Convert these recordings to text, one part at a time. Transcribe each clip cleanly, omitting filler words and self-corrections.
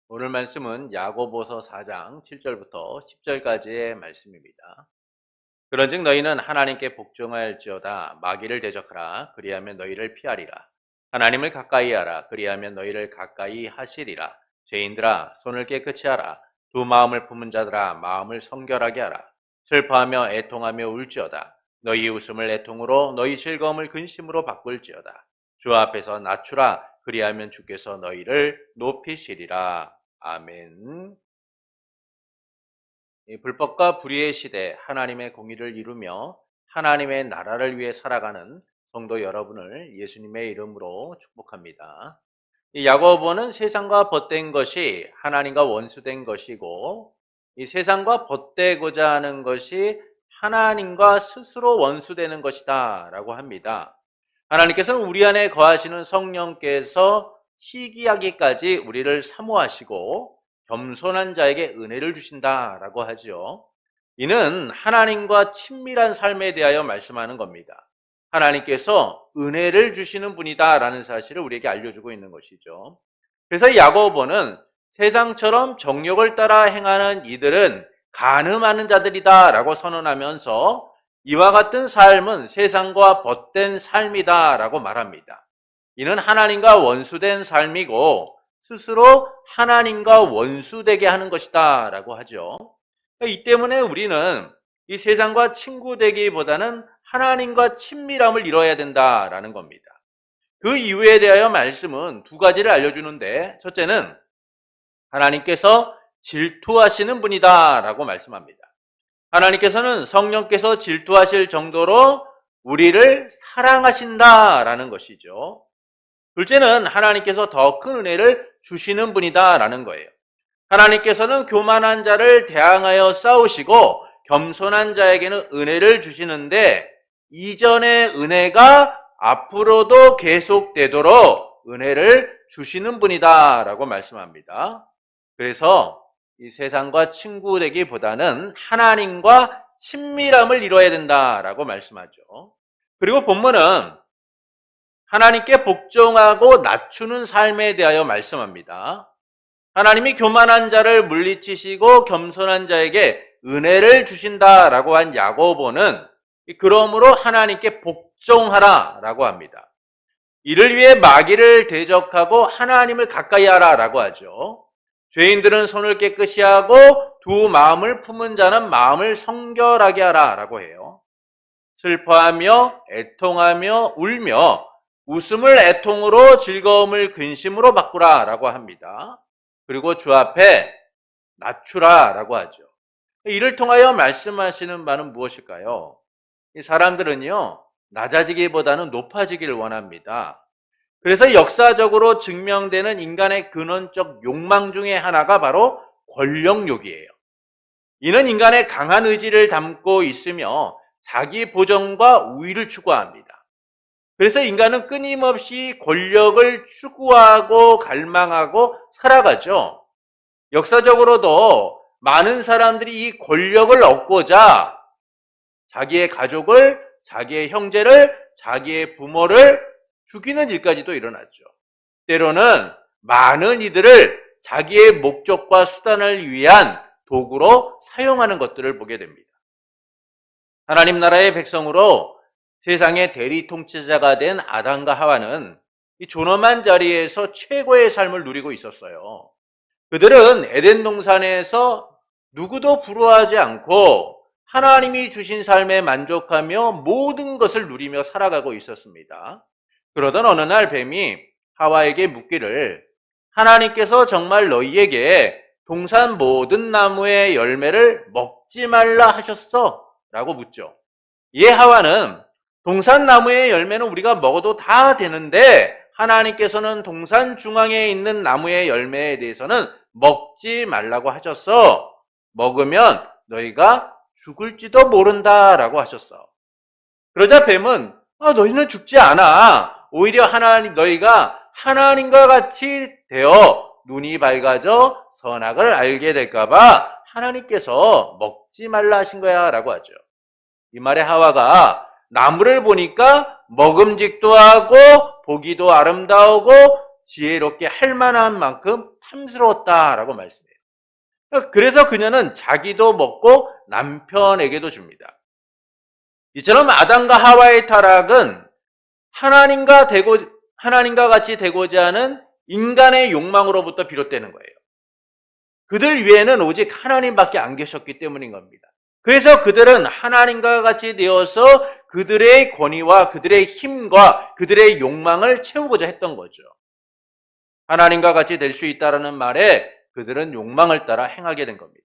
오늘 말씀은 야고보서 4장 7절부터 10절까지의 말씀입니다. 그런즉 너희는 하나님께 복종하였지어다. 마귀를 대적하라. 그리하면 너희를 피하리라. 하나님을 가까이 하라. 그리하면 너희를 가까이 하시리라. 죄인들아 손을 깨끗이 하라. 두 마음을 품은 자들아 마음을 성결하게 하라. 슬퍼하며 애통하며 울지어다. 너희 웃음을 애통으로 너희 즐거움을 근심으로 바꿀지어다. 주 앞에서 낮추라. 그리하면 주께서 너희를 높이시리라. 아멘. 불법과 불의의 시대 하나님의 공의를 이루며 하나님의 나라를 위해 살아가는 성도 여러분을 예수님의 이름으로 축복합니다. 이 야고보는 세상과 벗된 것이 하나님과 원수된 것이고 이 세상과 벗되고자 하는 것이 하나님과 스스로 원수되는 것이다 라고 합니다. 하나님께서는 우리 안에 거하시는 성령께서 시기하기까지 우리를 사모하시고 겸손한 자에게 은혜를 주신다라고 하죠. 이는 하나님과 친밀한 삶에 대하여 말씀하는 겁니다. 하나님께서 은혜를 주시는 분이다라는 사실을 우리에게 알려주고 있는 것이죠. 그래서 야고보는 세상처럼 정욕을 따라 행하는 이들은 간음하는 자들이다라고 선언하면서 이와 같은 삶은 세상과 벗된 삶이다라고 말합니다. 이는 하나님과 원수된 삶이고 스스로 하나님과 원수되게 하는 것이다 라고 하죠. 이 때문에 우리는 이 세상과 친구 되기보다는 하나님과 친밀함을 이뤄야 된다라는 겁니다. 그 이유에 대하여 말씀은 두 가지를 알려주는데, 첫째는 하나님께서 질투하시는 분이다 라고 말씀합니다. 하나님께서는 성령께서 질투하실 정도로 우리를 사랑하신다라는 것이죠. 둘째는 하나님께서 더 큰 은혜를 주시는 분이다라는 거예요. 하나님께서는 교만한 자를 대항하여 싸우시고 겸손한 자에게는 은혜를 주시는데 이전의 은혜가 앞으로도 계속되도록 은혜를 주시는 분이다라고 말씀합니다. 그래서 이 세상과 친구 되기보다는 하나님과 친밀함을 이뤄야 된다라고 말씀하죠. 그리고 본문은 하나님께 복종하고 낮추는 삶에 대하여 말씀합니다. 하나님이 교만한 자를 물리치시고 겸손한 자에게 은혜를 주신다라고 한 야고보는 그러므로 하나님께 복종하라라고 합니다. 이를 위해 마귀를 대적하고 하나님을 가까이 하라라고 하죠. 죄인들은 손을 깨끗이 하고 두 마음을 품은 자는 마음을 성결하게 하라라고 해요. 슬퍼하며 애통하며 울며 웃음을 애통으로 즐거움을 근심으로 바꾸라라고 합니다. 그리고 주 앞에 낮추라라고 하죠. 이를 통하여 말씀하시는 바는 무엇일까요? 이 사람들은요, 낮아지기보다는 높아지기를 원합니다. 그래서 역사적으로 증명되는 인간의 근원적 욕망 중에 하나가 바로 권력욕이에요. 이는 인간의 강한 의지를 담고 있으며 자기 보정과 우위를 추구합니다. 그래서 인간은 끊임없이 권력을 추구하고 갈망하고 살아가죠. 역사적으로도 많은 사람들이 이 권력을 얻고자 자기의 가족을, 자기의 형제를, 자기의 부모를 죽이는 일까지도 일어났죠. 때로는 많은 이들을 자기의 목적과 수단을 위한 도구로 사용하는 것들을 보게 됩니다. 하나님 나라의 백성으로 세상의 대리 통치자가 된 아담과 하와는 이 존엄한 자리에서 최고의 삶을 누리고 있었어요. 그들은 에덴 동산에서 누구도 부러워하지 않고 하나님이 주신 삶에 만족하며 모든 것을 누리며 살아가고 있었습니다. 그러던 어느 날 뱀이 하와에게 묻기를 하나님께서 정말 너희에게 동산 모든 나무의 열매를 먹지 말라 하셨어? 라고 묻죠. 이에 하와는 동산 나무의 열매는 우리가 먹어도 다 되는데 하나님께서는 동산 중앙에 있는 나무의 열매에 대해서는 먹지 말라고 하셨어. 먹으면 너희가 죽을지도 모른다라고 하셨어. 그러자 뱀은 너희는 죽지 않아. 오히려 너희가 하나님과 같이 되어 눈이 밝아져 선악을 알게 될까봐 하나님께서 먹지 말라 하신 거야 라고 하죠. 이 말에 하와가 나무를 보니까 먹음직도 하고 보기도 아름다우고 지혜롭게 할 만한 만큼 탐스러웠다라고 말씀해요. 그래서 그녀는 자기도 먹고 남편에게도 줍니다. 이처럼 아담과 하와의 타락은 하나님과 같이 되고자 하는 인간의 욕망으로부터 비롯되는 거예요. 그들 위에는 오직 하나님밖에 안 계셨기 때문인 겁니다. 그래서 그들은 하나님과 같이 되어서 그들의 권위와 그들의 힘과 그들의 욕망을 채우고자 했던 거죠. 하나님과 같이 될 수 있다는 말에 그들은 욕망을 따라 행하게 된 겁니다.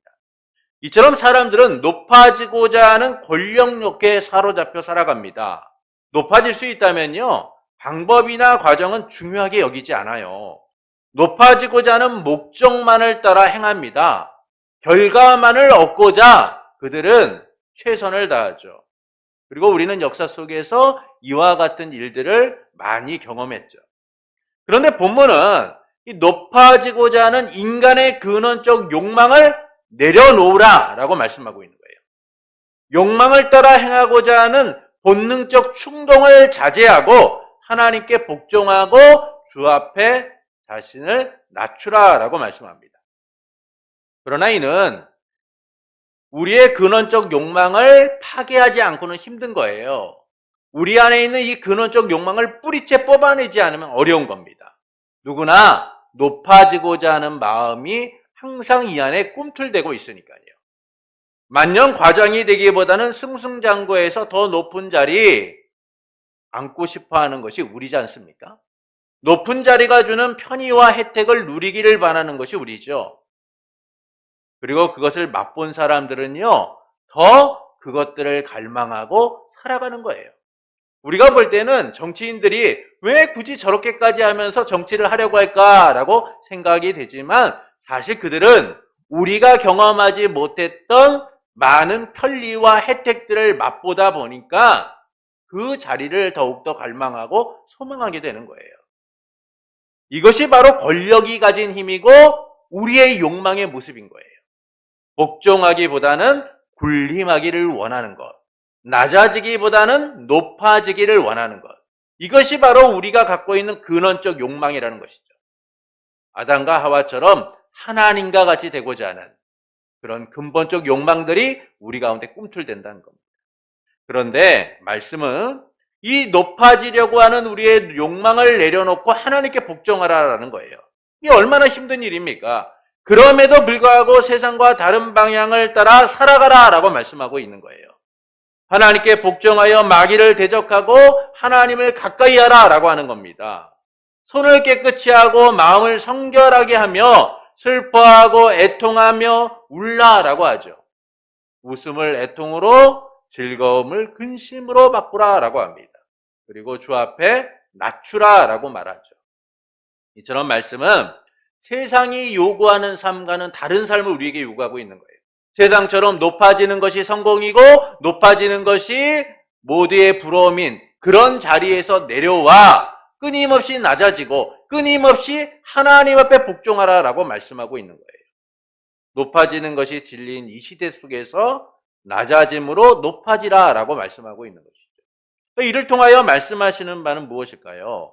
이처럼 사람들은 높아지고자 하는 권력욕에 사로잡혀 살아갑니다. 높아질 수 있다면요, 방법이나 과정은 중요하게 여기지 않아요. 높아지고자 하는 목적만을 따라 행합니다. 결과만을 얻고자 그들은 최선을 다하죠. 그리고 우리는 역사 속에서 이와 같은 일들을 많이 경험했죠. 그런데 본문은 이 높아지고자 하는 인간의 근원적 욕망을 내려놓으라 라고 말씀하고 있는 거예요. 욕망을 따라 행하고자 하는 본능적 충동을 자제하고 하나님께 복종하고 주 앞에 자신을 낮추라 라고 말씀합니다. 그러나 이는 우리의 근원적 욕망을 파괴하지 않고는 힘든 거예요. 우리 안에 있는 이 근원적 욕망을 뿌리째 뽑아내지 않으면 어려운 겁니다. 누구나 높아지고자 하는 마음이 항상 이 안에 꿈틀대고 있으니까요. 만년 과장이 되기보다는 승승장구해서 더 높은 자리 앉고 싶어 하는 것이 우리지 않습니까? 높은 자리가 주는 편의와 혜택을 누리기를 바라는 것이 우리죠. 그리고 그것을 맛본 사람들은요, 더 그것들을 갈망하고 살아가는 거예요. 우리가 볼 때는 정치인들이 왜 굳이 저렇게까지 하면서 정치를 하려고 할까라고 생각이 되지만 사실 그들은 우리가 경험하지 못했던 많은 편리와 혜택들을 맛보다 보니까 그 자리를 더욱더 갈망하고 소망하게 되는 거예요. 이것이 바로 권력이 가진 힘이고 우리의 욕망의 모습인 거예요. 복종하기보다는 군림하기를 원하는 것, 낮아지기보다는 높아지기를 원하는 것, 이것이 바로 우리가 갖고 있는 근원적 욕망이라는 것이죠. 아담과 하와처럼 하나님과 같이 되고자 하는 그런 근본적 욕망들이 우리 가운데 꿈틀댄다는 겁니다. 그런데 말씀은 이 높아지려고 하는 우리의 욕망을 내려놓고 하나님께 복종하라라는 거예요. 이게 얼마나 힘든 일입니까? 그럼에도 불구하고 세상과 다른 방향을 따라 살아가라라고 말씀하고 있는 거예요. 하나님께 복종하여 마귀를 대적하고 하나님을 가까이 하라라고 하는 겁니다. 손을 깨끗이 하고 마음을 성결하게 하며 슬퍼하고 애통하며 울라라고 하죠. 웃음을 애통으로, 즐거움을 근심으로 바꾸라라고 합니다. 그리고 주 앞에 낮추라라고 말하죠. 이처럼 말씀은 세상이 요구하는 삶과는 다른 삶을 우리에게 요구하고 있는 거예요. 세상처럼 높아지는 것이 성공이고 높아지는 것이 모두의 부러움인 그런 자리에서 내려와 끊임없이 낮아지고 끊임없이 하나님 앞에 복종하라라고 말씀하고 있는 거예요. 높아지는 것이 진리인 이 시대 속에서 낮아짐으로 높아지라라고 말씀하고 있는 것이죠. 이를 통하여 말씀하시는 바는 무엇일까요?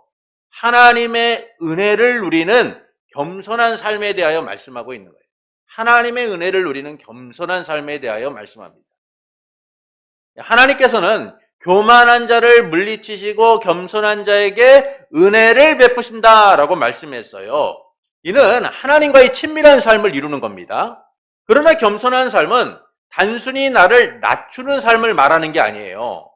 하나님의 은혜를 누리는 겸손한 삶에 대하여 말씀하고 있는 거예요. 하나님의 은혜를 누리는 겸손한 삶에 대하여 말씀합니다. 하나님께서는 교만한 자를 물리치시고 겸손한 자에게 은혜를 베푸신다라고 말씀했어요. 이는 하나님과의 친밀한 삶을 이루는 겁니다. 그러나 겸손한 삶은 단순히 나를 낮추는 삶을 말하는 게 아니에요.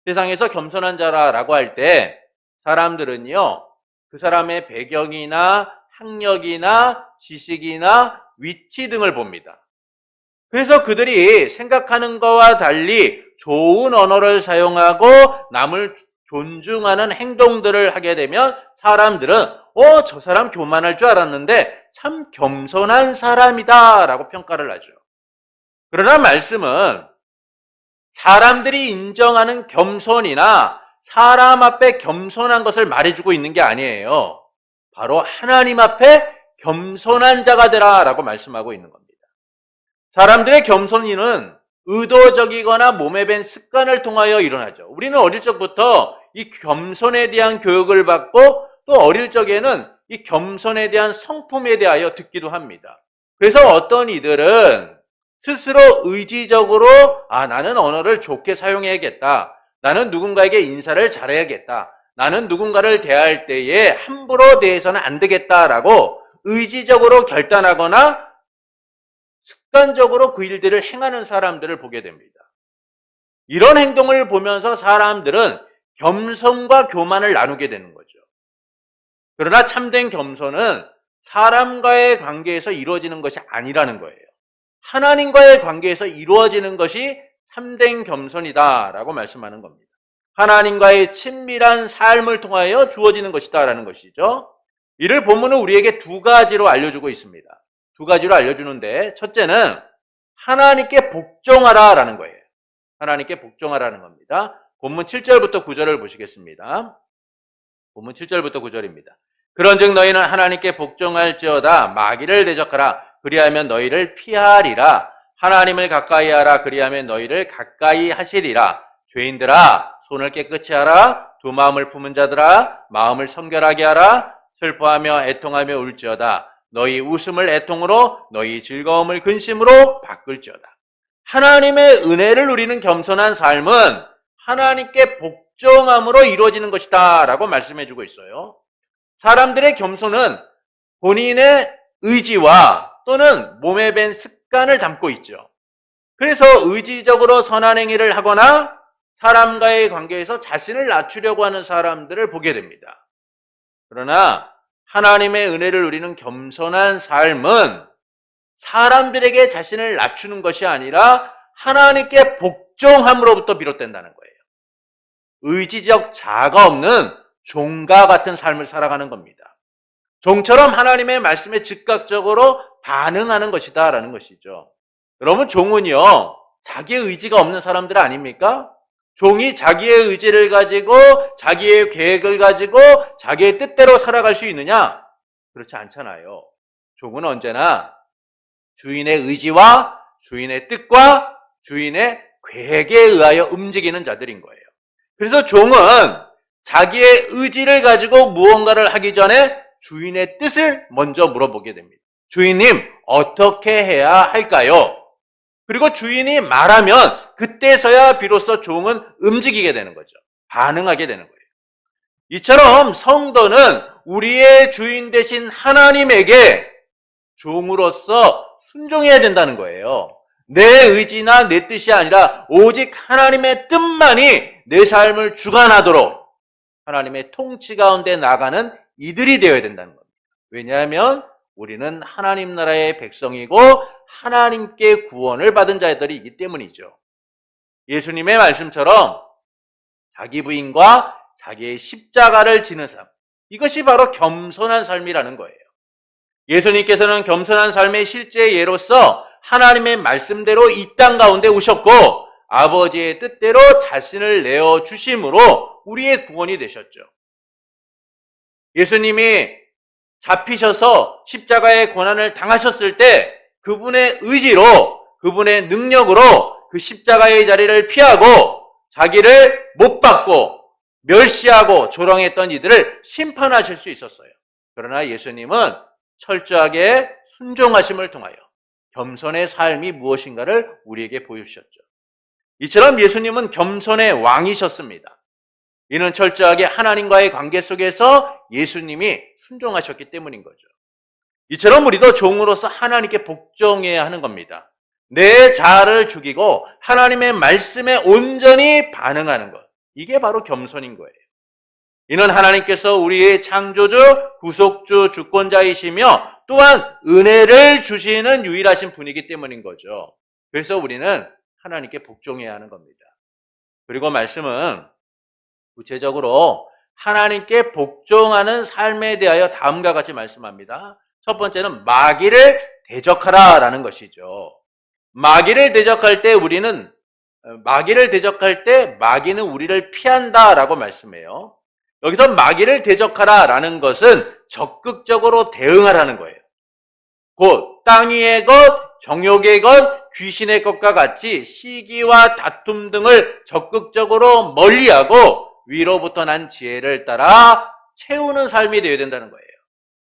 세상에서 겸손한 자라고 할 때 사람들은요, 그 사람의 배경이나 학력이나 지식이나 위치 등을 봅니다. 그래서 그들이 생각하는 것과 달리 좋은 언어를 사용하고 남을 존중하는 행동들을 하게 되면 사람들은 저 사람 교만할 줄 알았는데 참 겸손한 사람이다 라고 평가를 하죠. 그러나 말씀은 사람들이 인정하는 겸손이나 사람 앞에 겸손한 것을 말해주고 있는 게 아니에요. 바로 하나님 앞에 겸손한 자가 되라 라고 말씀하고 있는 겁니다. 사람들의 겸손이는 의도적이거나 몸에 밴 습관을 통하여 일어나죠. 우리는 어릴 적부터 이 겸손에 대한 교육을 받고 또 어릴 적에는 이 겸손에 대한 성품에 대하여 듣기도 합니다. 그래서 어떤 이들은 스스로 의지적으로 나는 언어를 좋게 사용해야겠다. 나는 누군가에게 인사를 잘해야겠다. 나는 누군가를 대할 때에 함부로 대해서는 안 되겠다라고 의지적으로 결단하거나 습관적으로 그 일들을 행하는 사람들을 보게 됩니다. 이런 행동을 보면서 사람들은 겸손과 교만을 나누게 되는 거죠. 그러나 참된 겸손은 사람과의 관계에서 이루어지는 것이 아니라는 거예요. 하나님과의 관계에서 이루어지는 것이 참된 겸손이다라고 말씀하는 겁니다. 하나님과의 친밀한 삶을 통하여 주어지는 것이다라는 것이죠. 이를 본문은 우리에게 두 가지로 알려주고 있습니다. 두 가지로 알려주는데 첫째는 하나님께 복종하라라는 거예요. 하나님께 복종하라는 겁니다. 본문 7절부터 9절을 보시겠습니다. 본문 7절부터 9절입니다. 그런즉 너희는 하나님께 복종할지어다 마귀를 대적하라 그리하면 너희를 피하리라. 하나님을 가까이 하라 그리하면 너희를 가까이 하시리라. 죄인들아 손을 깨끗이 하라. 두 마음을 품은 자들아 마음을 성결하게 하라. 슬퍼하며 애통하며 울지어다. 너희 웃음을 애통으로 너희 즐거움을 근심으로 바꿀지어다. 하나님의 은혜를 누리는 겸손한 삶은 하나님께 복종함으로 이루어지는 것이다 라고 말씀해주고 있어요. 사람들의 겸손은 본인의 의지와 또는 몸에 밴 습관을 담고 있죠. 그래서 의지적으로 선한 행위를 하거나 사람과의 관계에서 자신을 낮추려고 하는 사람들을 보게 됩니다. 그러나 하나님의 은혜를 누리는 겸손한 삶은 사람들에게 자신을 낮추는 것이 아니라 하나님께 복종함으로부터 비롯된다는 거예요. 의지적 자아가 없는 종과 같은 삶을 살아가는 겁니다. 종처럼 하나님의 말씀에 즉각적으로 반응하는 것이다 라는 것이죠. 여러분 종은요 자기의 의지가 없는 사람들 아닙니까? 종이 자기의 의지를 가지고 자기의 계획을 가지고 자기의 뜻대로 살아갈 수 있느냐? 그렇지 않잖아요. 종은 언제나 주인의 의지와 주인의 뜻과 주인의 계획에 의하여 움직이는 자들인 거예요. 그래서 종은 자기의 의지를 가지고 무언가를 하기 전에 주인의 뜻을 먼저 물어보게 됩니다. 주인님, 어떻게 해야 할까요? 그리고 주인이 말하면 그때서야 비로소 종은 움직이게 되는 거죠. 반응하게 되는 거예요. 이처럼 성도는 우리의 주인 되신 하나님에게 종으로서 순종해야 된다는 거예요. 내 의지나 내 뜻이 아니라 오직 하나님의 뜻만이 내 삶을 주관하도록 하나님의 통치 가운데 나가는 이들이 되어야 된다는 겁니다. 왜냐하면 우리는 하나님 나라의 백성이고 하나님께 구원을 받은 자들이기 때문이죠. 예수님의 말씀처럼 자기 부인과 자기의 십자가를 지는 삶, 이것이 바로 겸손한 삶이라는 거예요. 예수님께서는 겸손한 삶의 실제 예로서 하나님의 말씀대로 이 땅 가운데 오셨고 아버지의 뜻대로 자신을 내어주심으로 우리의 구원이 되셨죠. 예수님이 잡히셔서 십자가의 고난을 당하셨을 때 그분의 의지로 그분의 능력으로 그 십자가의 자리를 피하고 자기를 못 받고 멸시하고 조롱했던 이들을 심판하실 수 있었어요. 그러나 예수님은 철저하게 순종하심을 통하여 겸손의 삶이 무엇인가를 우리에게 보여주셨죠. 이처럼 예수님은 겸손의 왕이셨습니다. 이는 철저하게 하나님과의 관계 속에서 예수님이 순종하셨기 때문인 거죠. 이처럼 우리도 종으로서 하나님께 복종해야 하는 겁니다. 내 자아를 죽이고 하나님의 말씀에 온전히 반응하는 것. 이게 바로 겸손인 거예요. 이는 하나님께서 우리의 창조주, 구속주, 주권자이시며 또한 은혜를 주시는 유일하신 분이기 때문인 거죠. 그래서 우리는 하나님께 복종해야 하는 겁니다. 그리고 말씀은 구체적으로 하나님께 복종하는 삶에 대하여 다음과 같이 말씀합니다. 첫 번째는 마귀를 대적하라 라는 것이죠. 마귀를 대적할 때 마귀는 우리를 피한다라고 말씀해요. 여기서 마귀를 대적하라 라는 것은 적극적으로 대응하라는 거예요. 곧 땅 위의 것, 정욕의 것, 귀신의 것과 같이 시기와 다툼 등을 적극적으로 멀리하고 위로부터 난 지혜를 따라 채우는 삶이 되어야 된다는 거예요.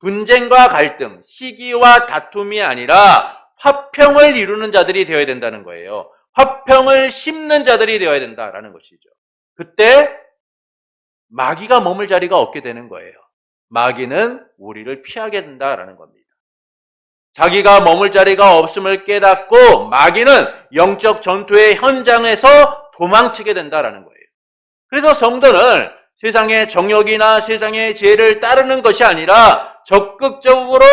분쟁과 갈등, 시기와 다툼이 아니라 화평을 이루는 자들이 되어야 된다는 거예요. 화평을 심는 자들이 되어야 된다라는 것이죠. 그때 마귀가 머물 자리가 없게 되는 거예요. 마귀는 우리를 피하게 된다라는 겁니다. 자기가 머물 자리가 없음을 깨닫고 마귀는 영적 전투의 현장에서 도망치게 된다라는 거예요. 그래서 성도는 세상의 정욕이나 세상의 죄를 따르는 것이 아니라 적극적으로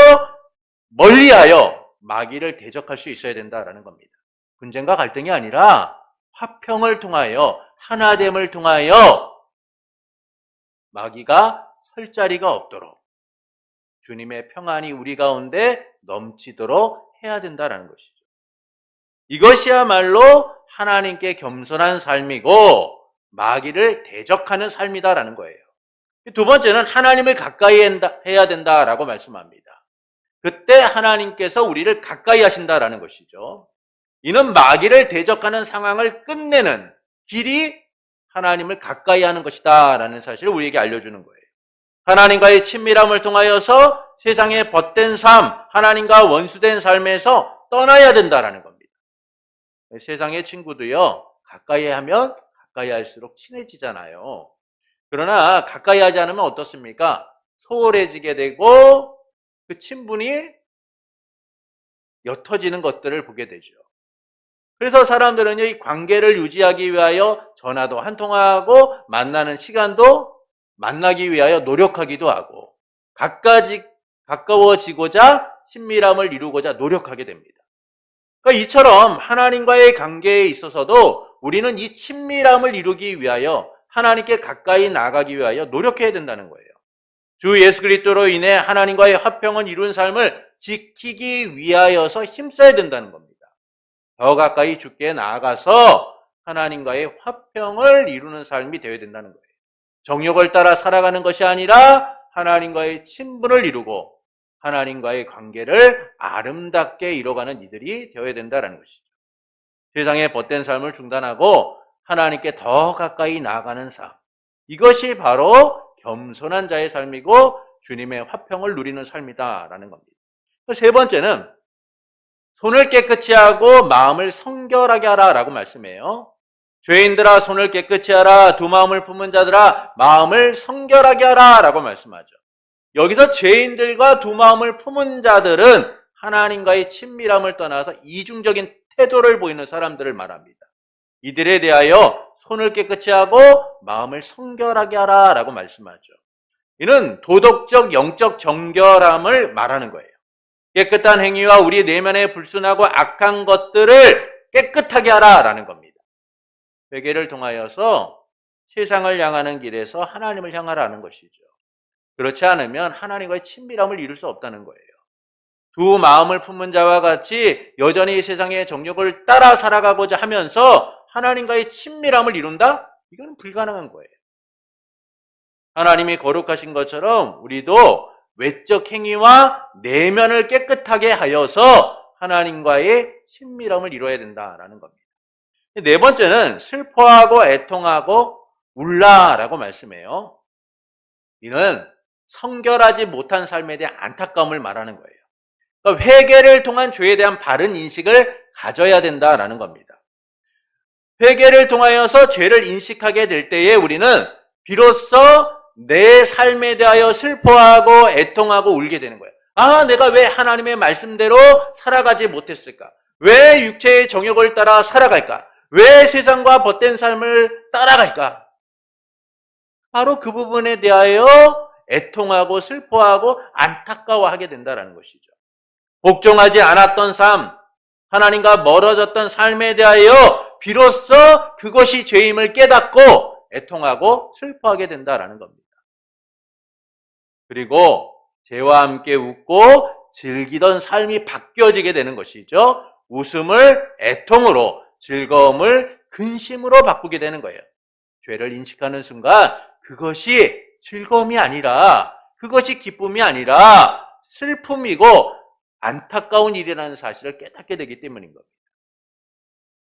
멀리하여 마귀를 대적할 수 있어야 된다라는 겁니다. 분쟁과 갈등이 아니라 화평을 통하여 하나됨을 통하여 마귀가 설 자리가 없도록 주님의 평안이 우리 가운데 넘치도록 해야 된다는 것이죠. 이것이야말로 하나님께 겸손한 삶이고 마귀를 대적하는 삶이다라는 거예요. 두 번째는 하나님을 가까이 해야 된다라고 말씀합니다. 그때 하나님께서 우리를 가까이 하신다라는 것이죠. 이는 마귀를 대적하는 상황을 끝내는 길이 하나님을 가까이 하는 것이다 라는 사실을 우리에게 알려주는 거예요. 하나님과의 친밀함을 통하여서 세상의 벗된 삶, 하나님과 원수된 삶에서 떠나야 된다라는 겁니다. 세상의 친구도요, 가까이 하면 가까이 할수록 친해지잖아요. 그러나 가까이 하지 않으면 어떻습니까? 소홀해지게 되고 그 친분이 옅어지는 것들을 보게 되죠. 그래서 사람들은 이 관계를 유지하기 위하여 전화도 한 통화하고 만나는 시간도 만나기 위하여 노력하기도 하고 가까워지고자 친밀함을 이루고자 노력하게 됩니다. 그러니까 이처럼 하나님과의 관계에 있어서도 우리는 이 친밀함을 이루기 위하여 하나님께 가까이 나가기 위하여 노력해야 된다는 거예요. 주 예수 그리스도로 인해 하나님과의 화평을 이룬 삶을 지키기 위하여서 힘써야 된다는 겁니다. 더 가까이 주께 나아가서 하나님과의 화평을 이루는 삶이 되어야 된다는 거예요. 정욕을 따라 살아가는 것이 아니라 하나님과의 친분을 이루고 하나님과의 관계를 아름답게 이뤄가는 이들이 되어야 된다는 것이죠. 세상의 벗된 삶을 중단하고 하나님께 더 가까이 나아가는 삶. 이것이 바로 겸손한 자의 삶이고 주님의 화평을 누리는 삶이다라는 겁니다. 세 번째는 손을 깨끗이 하고 마음을 성결하게 하라라고 말씀해요. 죄인들아 손을 깨끗이 하라, 두 마음을 품은 자들아 마음을 성결하게 하라라고 말씀하죠. 여기서 죄인들과 두 마음을 품은 자들은 하나님과의 친밀함을 떠나서 이중적인 태도를 보이는 사람들을 말합니다. 이들에 대하여 손을 깨끗이 하고 마음을 성결하게 하라라고 말씀하죠. 이는 도덕적 영적 정결함을 말하는 거예요. 깨끗한 행위와 우리 내면에 불순하고 악한 것들을 깨끗하게 하라라는 겁니다. 회개를 통하여서 세상을 향하는 길에서 하나님을 향하라는 것이죠. 그렇지 않으면 하나님과의 친밀함을 이룰 수 없다는 거예요. 두 마음을 품은 자와 같이 여전히 세상의 정욕을 따라 살아가고자 하면서 하나님과의 친밀함을 이룬다? 이건 불가능한 거예요. 하나님이 거룩하신 것처럼 우리도 외적 행위와 내면을 깨끗하게 하여서 하나님과의 친밀함을 이루어야 된다라는 겁니다. 네 번째는 슬퍼하고 애통하고 울라라고 말씀해요. 이는 성결하지 못한 삶에 대한 안타까움을 말하는 거예요. 그러니까 회개를 통한 죄에 대한 바른 인식을 가져야 된다라는 겁니다. 회개를 통하여서 죄를 인식하게 될 때에 우리는 비로소 내 삶에 대하여 슬퍼하고 애통하고 울게 되는 거예요. 아, 내가 왜 하나님의 말씀대로 살아가지 못했을까? 왜 육체의 정욕을 따라 살아갈까? 왜 세상과 벗된 삶을 따라갈까? 바로 그 부분에 대하여 애통하고 슬퍼하고 안타까워하게 된다는 것이죠. 복종하지 않았던 삶, 하나님과 멀어졌던 삶에 대하여 비로소 그것이 죄임을 깨닫고 애통하고 슬퍼하게 된다는 겁니다. 그리고 죄와 함께 웃고 즐기던 삶이 바뀌어지게 되는 것이죠. 웃음을 애통으로, 즐거움을 근심으로 바꾸게 되는 거예요. 죄를 인식하는 순간 그것이 즐거움이 아니라, 그것이 기쁨이 아니라 슬픔이고 안타까운 일이라는 사실을 깨닫게 되기 때문인 겁니다.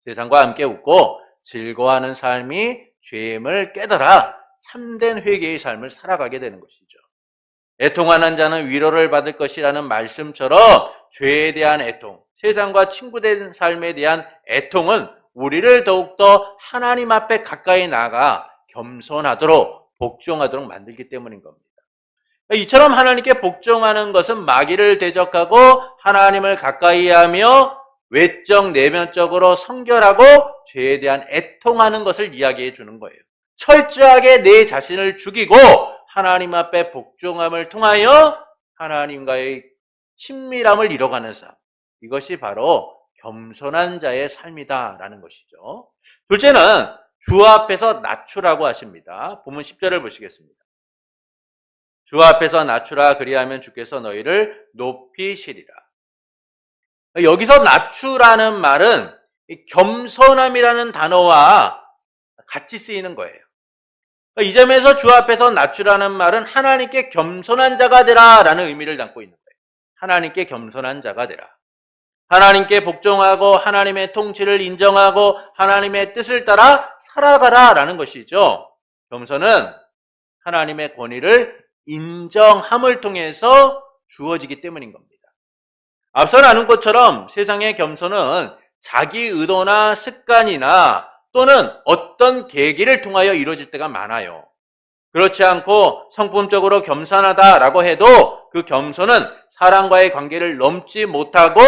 세상과 함께 웃고 즐거워하는 삶이 죄임을 깨달아 참된 회개의 삶을 살아가게 되는 것이죠. 애통하는 자는 위로를 받을 것이라는 말씀처럼 죄에 대한 애통, 세상과 친구된 삶에 대한 애통은 우리를 더욱더 하나님 앞에 가까이 나가 겸손하도록 복종하도록 만들기 때문인 겁니다. 이처럼 하나님께 복종하는 것은 마귀를 대적하고 하나님을 가까이 하며 외적 내면적으로 성결하고 죄에 대한 애통하는 것을 이야기해 주는 거예요. 철저하게 내 자신을 죽이고 하나님 앞에 복종함을 통하여 하나님과의 친밀함을 이뤄가는 삶. 이것이 바로 겸손한 자의 삶이다라는 것이죠. 둘째는 주 앞에서 낮추라고 하십니다. 본문 10절을 보시겠습니다. 주 앞에서 낮추라, 그리하면 주께서 너희를 높이시리라. 여기서 낮추라는 말은 겸손함이라는 단어와 같이 쓰이는 거예요. 이 점에서 주 앞에서 낮추라는 말은 하나님께 겸손한 자가 되라라는 의미를 담고 있는 거예요. 하나님께 겸손한 자가 되라. 하나님께 복종하고 하나님의 통치를 인정하고 하나님의 뜻을 따라 살아가라라는 것이죠. 겸손은 하나님의 권위를 인정함을 통해서 주어지기 때문인 겁니다. 앞서 나눈 것처럼 세상의 겸손은 자기 의도나 습관이나 또는 어떤 계기를 통하여 이루어질 때가 많아요. 그렇지 않고 성품적으로 겸손하다라고 해도 그 겸손은 사람과의 관계를 넘지 못하고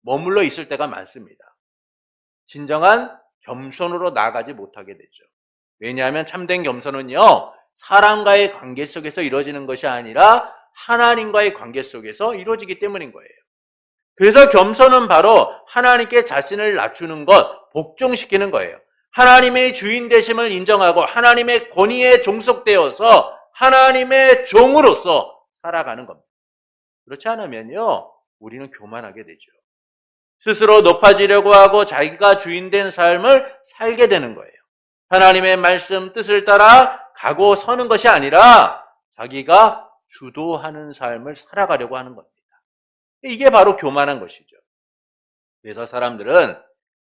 머물러 있을 때가 많습니다. 진정한 겸손으로 나아가지 못하게 되죠. 왜냐하면 참된 겸손은요, 사람과의 관계 속에서 이루어지는 것이 아니라 하나님과의 관계 속에서 이루어지기 때문인 거예요. 그래서 겸손은 바로 하나님께 자신을 낮추는 것, 복종시키는 거예요. 하나님의 주인 되심을 인정하고 하나님의 권위에 종속되어서 하나님의 종으로서 살아가는 겁니다. 그렇지 않으면요, 우리는 교만하게 되죠. 스스로 높아지려고 하고 자기가 주인된 삶을 살게 되는 거예요. 하나님의 말씀, 뜻을 따라 가고 서는 것이 아니라 자기가 주도하는 삶을 살아가려고 하는 겁니다. 이게 바로 교만한 것이죠. 그래서 사람들은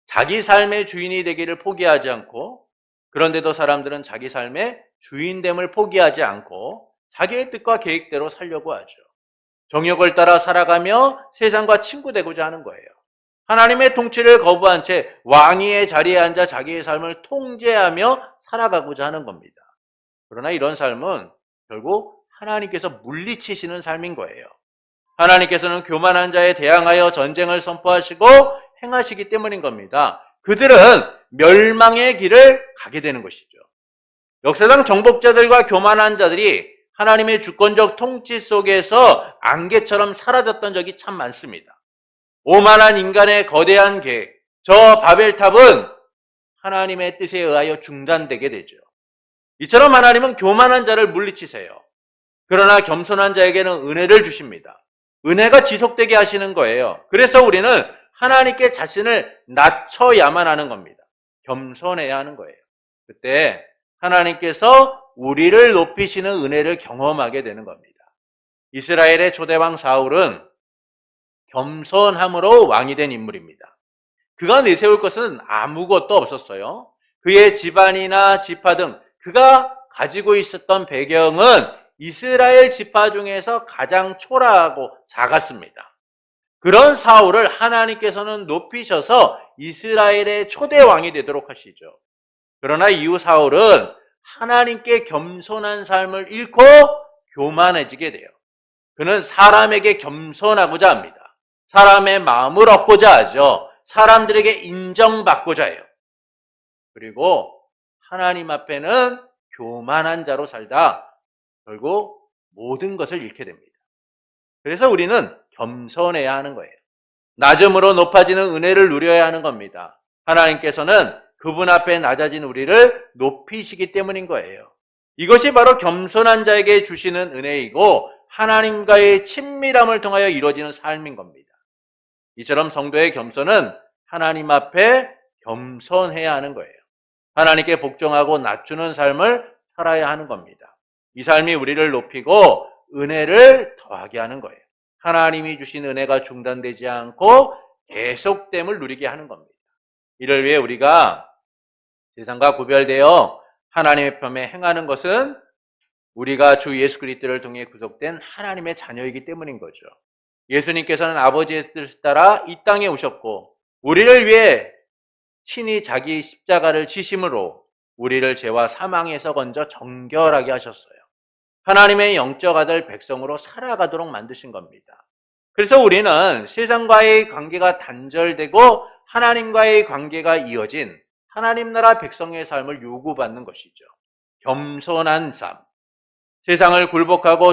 자기 삶의 주인이 되기를 포기하지 않고, 그런데도 사람들은 자기 삶의 주인됨을 포기하지 않고 자기의 뜻과 계획대로 살려고 하죠. 정욕을 따라 살아가며 세상과 친구 되고자 하는 거예요. 하나님의 통치를 거부한 채 왕위의 자리에 앉아 자기의 삶을 통제하며 살아가고자 하는 겁니다. 그러나 이런 삶은 결국 하나님께서 물리치시는 삶인 거예요. 하나님께서는 교만한 자에 대항하여 전쟁을 선포하시고 행하시기 때문인 겁니다. 그들은 멸망의 길을 가게 되는 것이죠. 역사상 정복자들과 교만한 자들이 하나님의 주권적 통치 속에서 안개처럼 사라졌던 적이 참 많습니다. 오만한 인간의 거대한 계획, 저 바벨탑은 하나님의 뜻에 의하여 중단되게 되죠. 이처럼 하나님은 교만한 자를 물리치세요. 그러나 겸손한 자에게는 은혜를 주십니다. 은혜가 지속되게 하시는 거예요. 그래서 우리는 하나님께 자신을 낮춰야만 하는 겁니다. 겸손해야 하는 거예요. 그때 하나님께서 우리를 높이시는 은혜를 경험하게 되는 겁니다. 이스라엘의 초대왕 사울은 겸손함으로 왕이 된 인물입니다. 그가 내세울 것은 아무것도 없었어요. 그의 집안이나 지파 등 그가 가지고 있었던 배경은 이스라엘 지파 중에서 가장 초라하고 작았습니다. 그런 사울을 하나님께서는 높이셔서 이스라엘의 초대왕이 되도록 하시죠. 그러나 이후 사울은 하나님께 겸손한 삶을 잃고 교만해지게 돼요. 그는 사람에게 겸손하고자 합니다. 사람의 마음을 얻고자 하죠. 사람들에게 인정받고자 해요. 그리고 하나님 앞에는 교만한 자로 살다 결국 모든 것을 잃게 됩니다. 그래서 우리는 겸손해야 하는 거예요. 낮음으로 높아지는 은혜를 누려야 하는 겁니다. 하나님께서는 그분 앞에 낮아진 우리를 높이시기 때문인 거예요. 이것이 바로 겸손한 자에게 주시는 은혜이고 하나님과의 친밀함을 통하여 이루어지는 삶인 겁니다. 이처럼 성도의 겸손은 하나님 앞에 겸손해야 하는 거예요. 하나님께 복종하고 낮추는 삶을 살아야 하는 겁니다. 이 삶이 우리를 높이고 은혜를 더하게 하는 거예요. 하나님이 주신 은혜가 중단되지 않고 계속됨을 누리게 하는 겁니다. 이를 위해 우리가 세상과 구별되어 하나님의 편에 행하는 것은 우리가 주 예수 그리스도를 통해 구속된 하나님의 자녀이기 때문인 거죠. 예수님께서는 아버지의 뜻을 따라 이 땅에 오셨고 우리를 위해 친히 자기 십자가를 지심으로 우리를 죄와 사망에서 건져 정결하게 하셨어요. 하나님의 영적 아들 백성으로 살아가도록 만드신 겁니다. 그래서 우리는 세상과의 관계가 단절되고 하나님과의 관계가 이어진 하나님 나라 백성의 삶을 요구받는 것이죠. 겸손한 삶. 세상에 굴복하고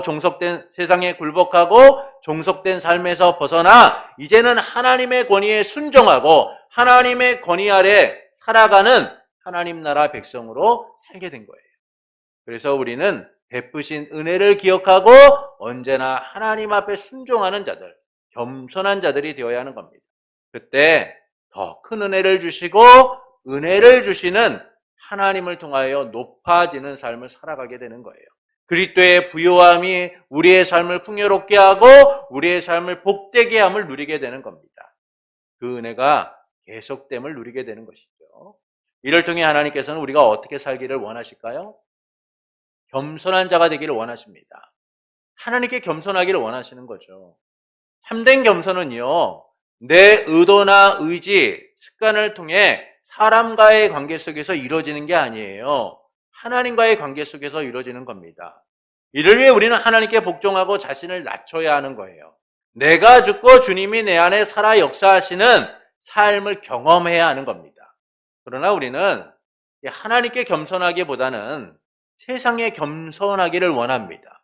종속된 삶에서 벗어나 이제는 하나님의 권위에 순종하고 하나님의 권위 아래 살아가는 하나님 나라 백성으로 살게 된 거예요. 그래서 우리는 베푸신 은혜를 기억하고 언제나 하나님 앞에 순종하는 자들, 겸손한 자들이 되어야 하는 겁니다. 그때 더 큰 은혜를 주시고 은혜를 주시는 하나님을 통하여 높아지는 삶을 살아가게 되는 거예요. 그리스도의 부요함이 우리의 삶을 풍요롭게 하고 우리의 삶을 복되게 함을 누리게 되는 겁니다. 그 은혜가 계속됨을 누리게 되는 것이죠. 이를 통해 하나님께서는 우리가 어떻게 살기를 원하실까요? 겸손한 자가 되기를 원하십니다. 하나님께 겸손하기를 원하시는 거죠. 참된 겸손은요, 내 의도나 의지, 습관을 통해 사람과의 관계 속에서 이루어지는 게 아니에요. 하나님과의 관계 속에서 이루어지는 겁니다. 이를 위해 우리는 하나님께 복종하고 자신을 낮춰야 하는 거예요. 내가 죽고 주님이 내 안에 살아 역사하시는 삶을 경험해야 하는 겁니다. 그러나 우리는 하나님께 겸손하기보다는 세상에 겸손하기를 원합니다.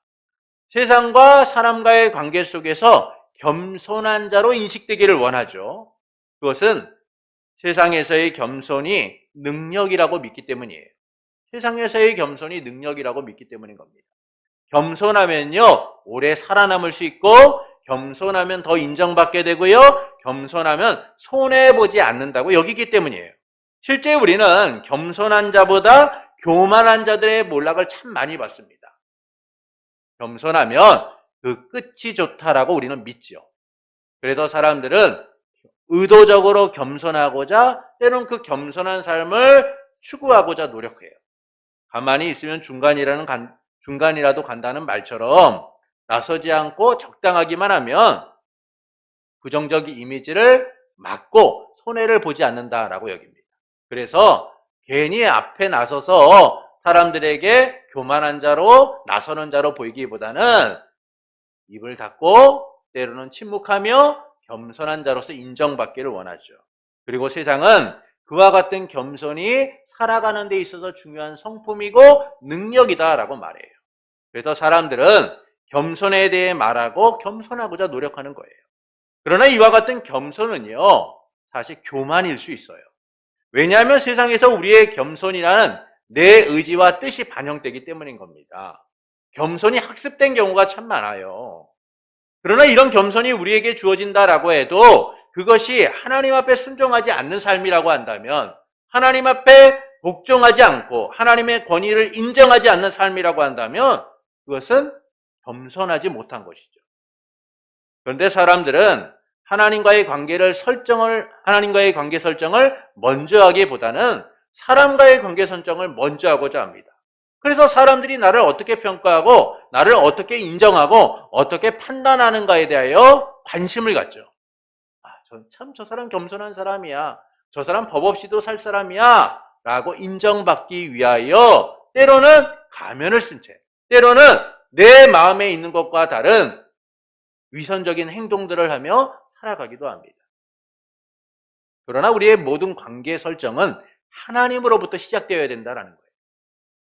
세상과 사람과의 관계 속에서 겸손한 자로 인식되기를 원하죠. 그것은 세상에서의 겸손이 능력이라고 믿기 때문이에요. 세상에서의 겸손이 능력이라고 믿기 때문인 겁니다. 겸손하면요, 오래 살아남을 수 있고, 겸손하면 더 인정받게 되고요, 겸손하면 손해보지 않는다고 여기기 때문이에요. 실제 우리는 겸손한 자보다 교만한 자들의 몰락을 참 많이 봤습니다. 겸손하면 그 끝이 좋다라고 우리는 믿죠. 그래서 사람들은 의도적으로 겸손하고자 때로는 그 겸손한 삶을 추구하고자 노력해요. 가만히 있으면 중간이라도 간다는 말처럼 나서지 않고 적당하기만 하면 부정적인 이미지를 막고 손해를 보지 않는다라고 여깁니다. 그래서 괜히 앞에 나서서 사람들에게 교만한 자로 나서는 자로 보이기보다는 입을 닫고 때로는 침묵하며 겸손한 자로서 인정받기를 원하죠. 그리고 세상은 그와 같은 겸손이 살아가는 데 있어서 중요한 성품이고 능력이다라고 말해요. 그래서 사람들은 겸손에 대해 말하고 겸손하고자 노력하는 거예요. 그러나 이와 같은 겸손은요, 사실 교만일 수 있어요. 왜냐하면 세상에서 우리의 겸손이라는 내 의지와 뜻이 반영되기 때문인 겁니다. 겸손이 학습된 경우가 참 많아요. 그러나 이런 겸손이 우리에게 주어진다라고 해도 그것이 하나님 앞에 순종하지 않는 삶이라고 한다면, 하나님 앞에 복종하지 않고 하나님의 권위를 인정하지 않는 삶이라고 한다면 그것은 겸손하지 못한 것이죠. 그런데 사람들은 하나님과의 관계 설정을 먼저 하기보다는 사람과의 관계 설정을 먼저 하고자 합니다. 그래서 사람들이 나를 어떻게 평가하고 나를 어떻게 인정하고 어떻게 판단하는가에 대하여 관심을 갖죠. 저 사람 겸손한 사람이야. 저 사람 법 없이도 살 사람이야. 라고 인정받기 위하여 때로는 가면을 쓴 채, 때로는 내 마음에 있는 것과 다른 위선적인 행동들을 하며 살아가기도 합니다. 그러나 우리의 모든 관계 설정은 하나님으로부터 시작되어야 된다는 거예요.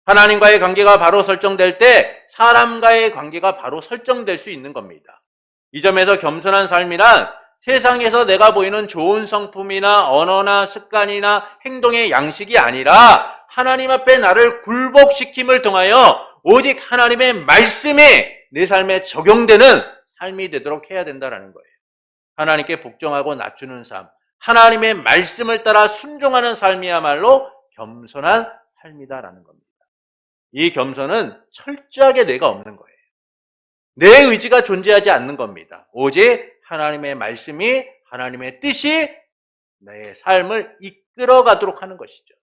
하나님과의 관계가 바로 설정될 때 사람과의 관계가 바로 설정될 수 있는 겁니다. 이 점에서 겸손한 삶이란 세상에서 내가 보이는 좋은 성품이나 언어나 습관이나 행동의 양식이 아니라 하나님 앞에 나를 굴복시킴을 통하여 오직 하나님의 말씀이 내 삶에 적용되는 삶이 되도록 해야 된다는 거예요. 하나님께 복종하고 낮추는 삶, 하나님의 말씀을 따라 순종하는 삶이야말로 겸손한 삶이다라는 겁니다. 이 겸손은 철저하게 내가 없는 거예요. 내 의지가 존재하지 않는 겁니다. 오직 하나님의 말씀이, 하나님의 뜻이 내 삶을 이끌어가도록 하는 것이죠.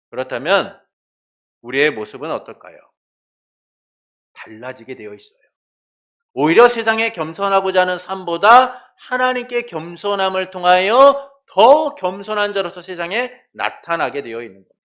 그렇다면 우리의 모습은 어떨까요? 달라지게 되어 있어요. 오히려 세상에 겸손하고자 하는 삶보다 하나님께 겸손함을 통하여 더 겸손한 자로서 세상에 나타나게 되어 있는 겁니다.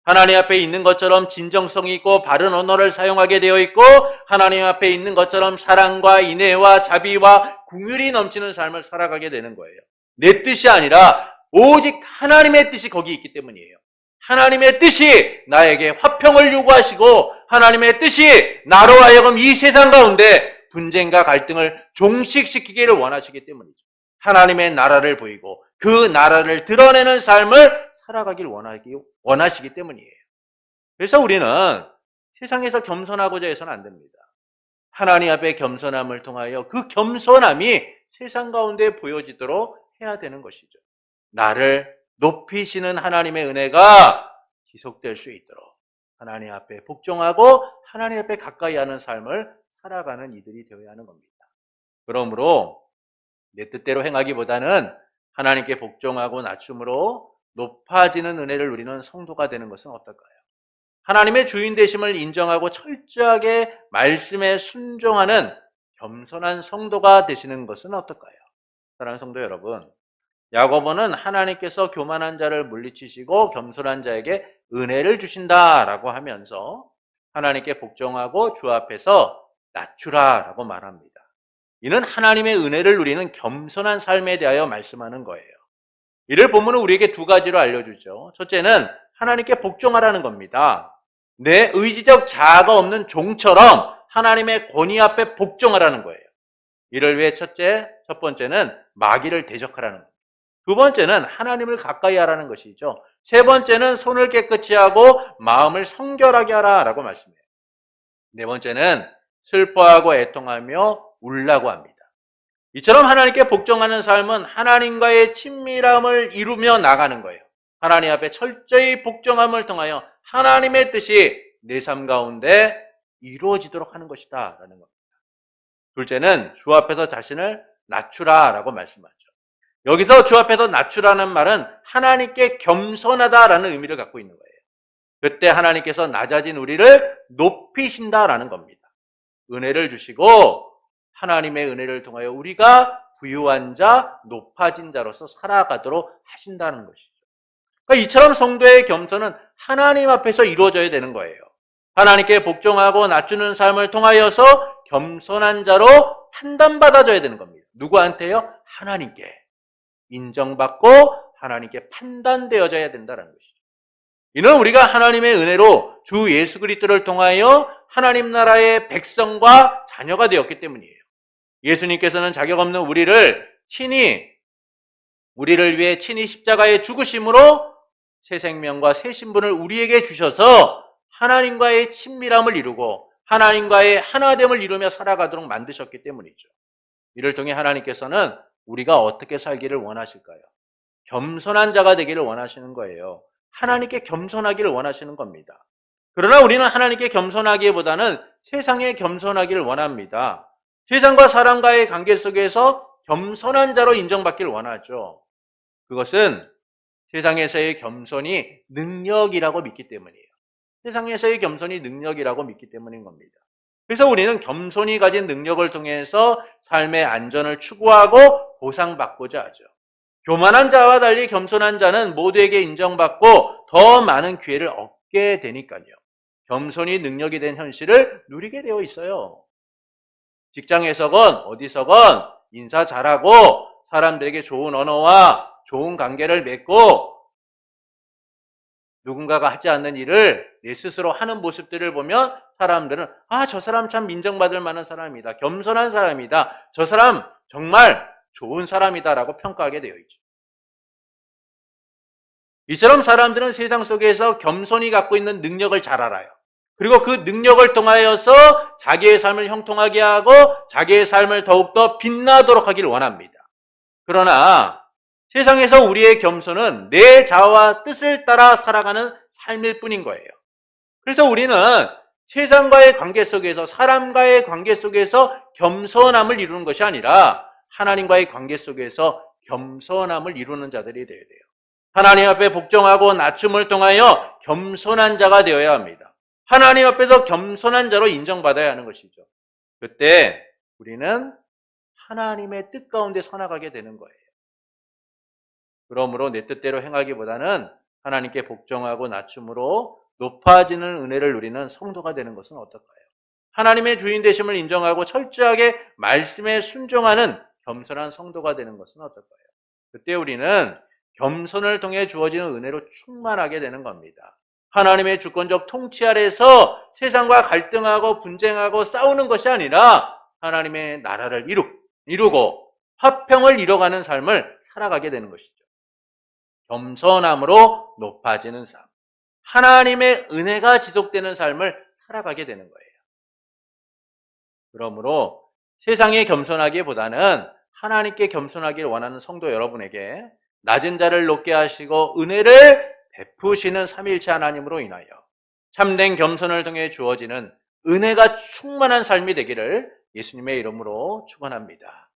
하나님 앞에 있는 것처럼 진정성이 있고 바른 언어를 사용하게 되어 있고 하나님 앞에 있는 것처럼 사랑과 인애와 자비와 긍휼이 넘치는 삶을 살아가게 되는 거예요. 내 뜻이 아니라 오직 하나님의 뜻이 거기 있기 때문이에요. 하나님의 뜻이 나에게 화평을 요구하시고 하나님의 뜻이 나로 하여금 이 세상 가운데 분쟁과 갈등을 종식시키기를 원하시기 때문이죠. 하나님의 나라를 보이고 그 나라를 드러내는 삶을 살아가길 원하시기 때문이에요. 그래서 우리는 세상에서 겸손하고자 해서는 안 됩니다. 하나님 앞에 겸손함을 통하여 그 겸손함이 세상 가운데 보여지도록 해야 되는 것이죠. 나를 높이시는 하나님의 은혜가 지속될 수 있도록 하나님 앞에 복종하고 하나님 앞에 가까이 하는 삶을 살아가는 이들이 되어야 하는 겁니다. 그러므로 내 뜻대로 행하기보다는 하나님께 복종하고 낮춤으로 높아지는 은혜를 누리는 성도가 되는 것은 어떨까요? 하나님의 주인 되심을 인정하고 철저하게 말씀에 순종하는 겸손한 성도가 되시는 것은 어떨까요? 사랑하는 성도 여러분, 야고보는 하나님께서 교만한 자를 물리치시고 겸손한 자에게 은혜를 주신다라고 하면서 하나님께 복종하고 주 앞에서 낮추라라고 말합니다. 이는 하나님의 은혜를 누리는 겸손한 삶에 대하여 말씀하는 거예요. 이를 본문은 우리에게 두 가지로 알려주죠. 첫째는 하나님께 복종하라는 겁니다. 내 의지적 자아가 없는 종처럼 하나님의 권위 앞에 복종하라는 거예요. 이를 위해 첫 번째는 마귀를 대적하라는 겁니다. 두 번째는 하나님을 가까이 하라는 것이죠. 세 번째는 손을 깨끗이 하고 마음을 성결하게 하라라고 말씀해요. 네 번째는 슬퍼하고 애통하며 울라고 합니다. 이처럼 하나님께 복종하는 삶은 하나님과의 친밀함을 이루며 나가는 거예요. 하나님 앞에 철저히 복종함을 통하여 하나님의 뜻이 내 삶 가운데 이루어지도록 하는 것이다 라는 겁니다. 둘째는 주 앞에서 자신을 낮추라라고 말씀하죠. 여기서 주 앞에서 낮추라는 말은 하나님께 겸손하다라는 의미를 갖고 있는 거예요. 그때 하나님께서 낮아진 우리를 높이신다라는 겁니다. 은혜를 주시고 하나님의 은혜를 통하여 우리가 부유한 자, 높아진 자로서 살아가도록 하신다는 것이죠. 그러니까 이처럼 성도의 겸손은 하나님 앞에서 이루어져야 되는 거예요. 하나님께 복종하고 낮추는 삶을 통하여서 겸손한 자로 판단받아져야 되는 겁니다. 누구한테요? 하나님께. 인정받고 하나님께 판단되어져야 된다는 것이죠. 이는 우리가 하나님의 은혜로 주 예수 그리스도를 통하여 하나님 나라의 백성과 자녀가 되었기 때문이에요. 예수님께서는 자격 없는 우리를 위해 친히 십자가에 죽으심으로 새 생명과 새 신분을 우리에게 주셔서 하나님과의 친밀함을 이루고 하나님과의 하나됨을 이루며 살아가도록 만드셨기 때문이죠. 이를 통해 하나님께서는 우리가 어떻게 살기를 원하실까요? 겸손한 자가 되기를 원하시는 거예요. 하나님께 겸손하기를 원하시는 겁니다. 그러나 우리는 하나님께 겸손하기보다는 세상에 겸손하기를 원합니다. 세상과 사람과의 관계 속에서 겸손한 자로 인정받기를 원하죠. 그것은 세상에서의 겸손이 능력이라고 믿기 때문이에요. 세상에서의 겸손이 능력이라고 믿기 때문인 겁니다. 그래서 우리는 겸손이 가진 능력을 통해서 삶의 안전을 추구하고 보상받고자 하죠. 교만한 자와 달리 겸손한 자는 모두에게 인정받고 더 많은 기회를 얻게 되니까요. 겸손이 능력이 된 현실을 누리게 되어 있어요. 직장에서건 어디서건 인사 잘하고 사람들에게 좋은 언어와 좋은 관계를 맺고 누군가가 하지 않는 일을 내 스스로 하는 모습들을 보면 사람들은 저 사람 참 인정받을 만한 사람이다. 겸손한 사람이다. 저 사람 정말 좋은 사람이다라고 평가하게 되어 있죠. 이처럼 사람들은 세상 속에서 겸손히 갖고 있는 능력을 잘 알아요. 그리고 그 능력을 통하여서 자기의 삶을 형통하게 하고 자기의 삶을 더욱더 빛나도록 하기를 원합니다. 그러나 세상에서 우리의 겸손은 내 자아와 뜻을 따라 살아가는 삶일 뿐인 거예요. 그래서 우리는 세상과의 관계 속에서 사람과의 관계 속에서 겸손함을 이루는 것이 아니라 하나님과의 관계 속에서 겸손함을 이루는 자들이 되어야 돼요. 하나님 앞에 복종하고 낮춤을 통하여 겸손한 자가 되어야 합니다. 하나님 앞에서 겸손한 자로 인정받아야 하는 것이죠. 그때 우리는 하나님의 뜻 가운데 살아가게 되는 거예요. 그러므로 내 뜻대로 행하기보다는 하나님께 복종하고 낮춤으로 높아지는 은혜를 누리는 성도가 되는 것은 어떨까요? 하나님의 주인 되심을 인정하고 철저하게 말씀에 순종하는 겸손한 성도가 되는 것은 어떨까요? 그때 우리는 겸손을 통해 주어지는 은혜로 충만하게 되는 겁니다. 하나님의 주권적 통치 아래서 세상과 갈등하고 분쟁하고 싸우는 것이 아니라 하나님의 나라를 이루고 화평을 이뤄가는 삶을 살아가게 되는 것이죠. 겸손함으로 높아지는 삶, 하나님의 은혜가 지속되는 삶을 살아가게 되는 거예요. 그러므로 세상에 겸손하기보다는 하나님께 겸손하길 원하는 성도 여러분에게 낮은 자를 높게 하시고 은혜를 베푸시는 삼위일체 하나님으로 인하여 참된 겸손을 통해 주어지는 은혜가 충만한 삶이 되기를 예수님의 이름으로 축원합니다.